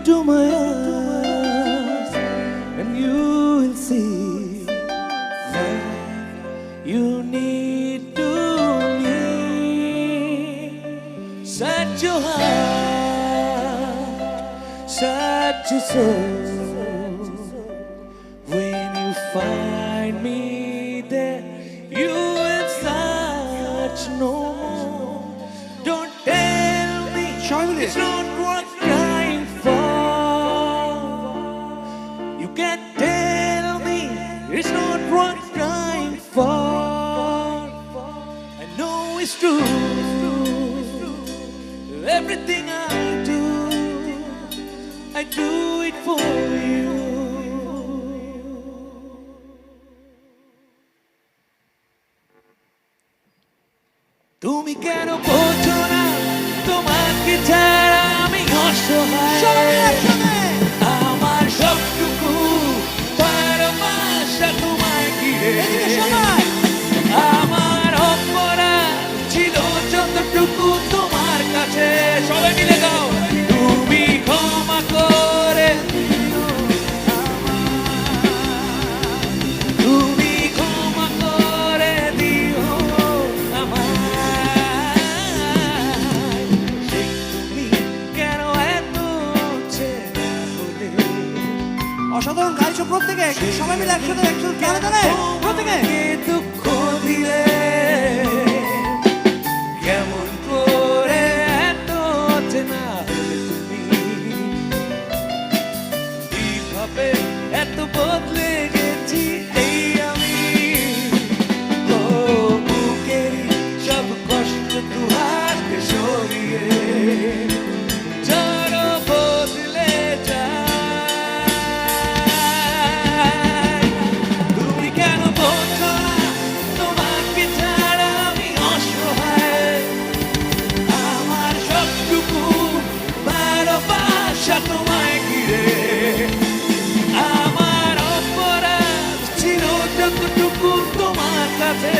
into my eyes and you will see that you need to meet. Set your heart, set your soul. When you find me there, you will search no more. Don't tell me it's not worth crying for. You can't tell me it's not worth crying for. I know it's true. Everything I do it for you. তুমি কেন বোঝো না তোমাকে ছাড়া আমি অসহায়। আমার সবটুকু ভালোবাসা তোমায় ঘিরে। আমার অপরাধ ছিল যতটুকু তোমার কাছে। সবাই মিলে গাও। তুমি ক্ষমা করে দিও আমায়। তুমি ক্ষমা করে দিও আমায়। সেই তুমি কেন এত চেনা হলে। অসাধারণ গাইছো প্রত্যেকে, সবাই মিলে একসাথে গান গানে প্রত্যেকে। দুঃখ দিলে কেমন করে এত চেনা হলে তুমি। কিভাবে এত বদলে গেছি এই আমি। ও বুকেরই সব কষ্ট দু হাতে সরিয়ে ঝড় বদলে যায়। তুমি কেন বোঝো না তোমাকে ছাড়া আমি অসহায়। আমার সবটুকু ভালোবাসা তোমায় ঘিরে। আমার অপরাধ ছিল যতটুকু তোমার কাছে।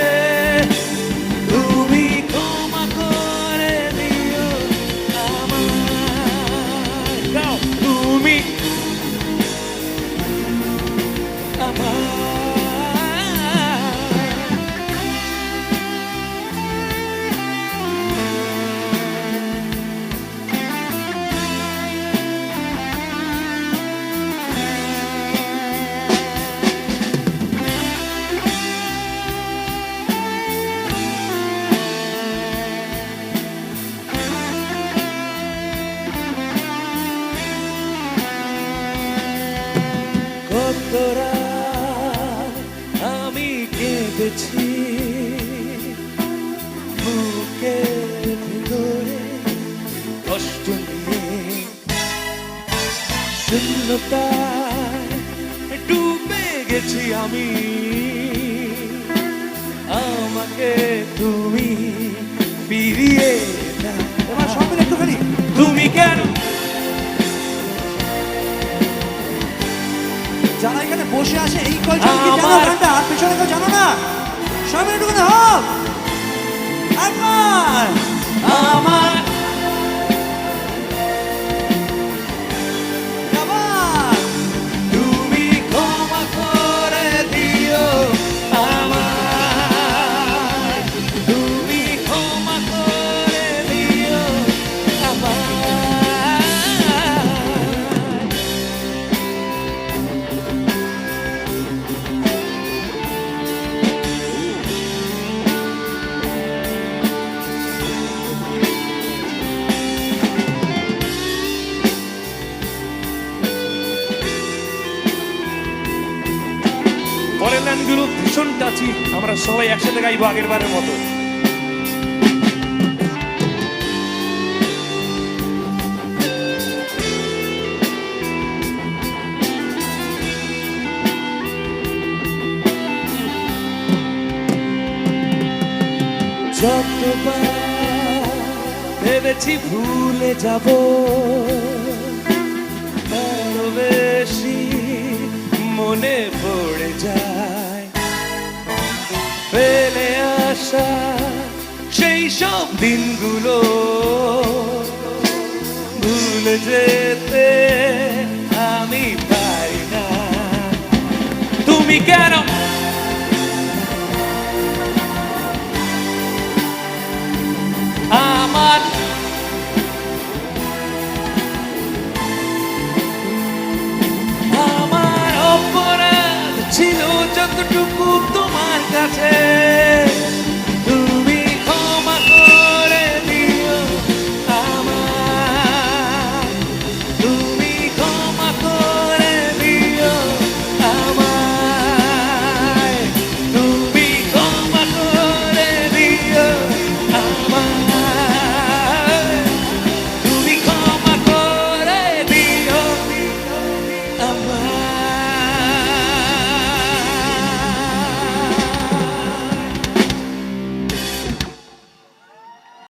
তুমি ক্ষমা করে দিও আমায়। গাও। তুমি আমায়। কত রাত আমি কেঁদেছি বুকের ভিতরে কষ্ট নিয়ে। শূন্যতায় ডুবে গেছি আমি। আমাকে তুমি ফিরিয়ে দাও। এবার সব মিলে একটুখানি তুমি কেন যারা এখানে বসে আছে এই কয়জন কি জানো গানটা? আর পেছনে কেউ জানো না? সব মিলে একটুখানি হোক একবার। আমার আবার তুমি ক্ষমা করে দিও আমায়। তুমি ক্ষমা করে দিও আমায়। পরের লাইনগুলো ভীষণ টাচি। আমরা সবাই একসাথে গাইবো আগের বারের মতো। যতবার ভেবেছি ভুলে যাব, আরো বেশি মনে পড়ে যায়। ফেলে আসা সেই সব দিনগুলো ভুলে ভুলে যেতে আমি পারি না। তুমি কেন আমার আমার অপরাধ ছিল যতটুকু তোমার কাছে